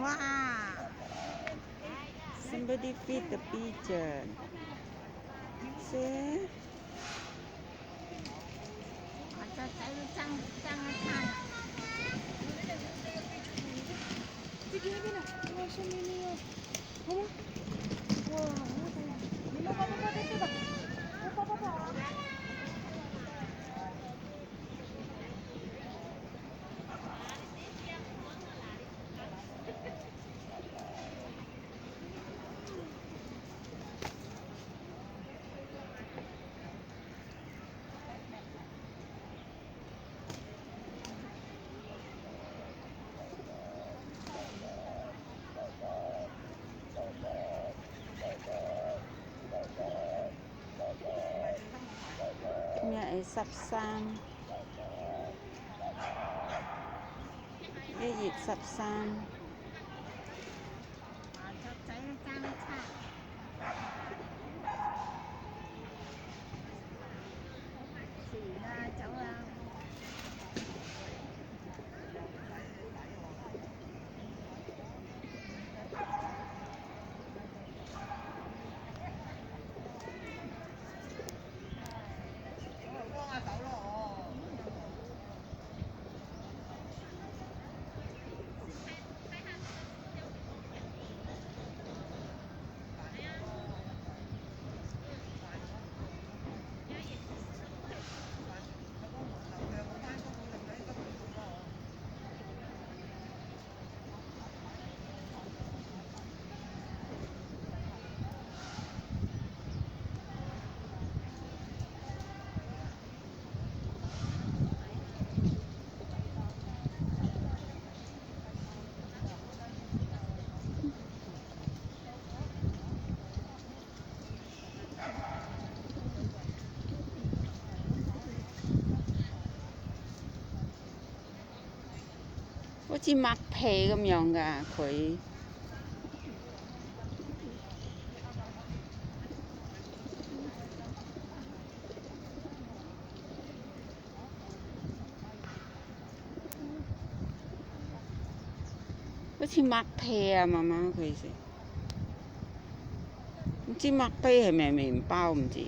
哇 Somebody feed the pigeon. See? 这仔都爭一餐啊！这边那边的，哇，上面那个，好吗？哇，你们跑，再去吧，我跑啊！今日係1月13。雀仔都爭一餐。食完啦，走啦。幫下手咯，好似麥皮咁樣㗎佢。好似麥皮啊，媽媽佢食。唔知麥皮係咪麵包唔知。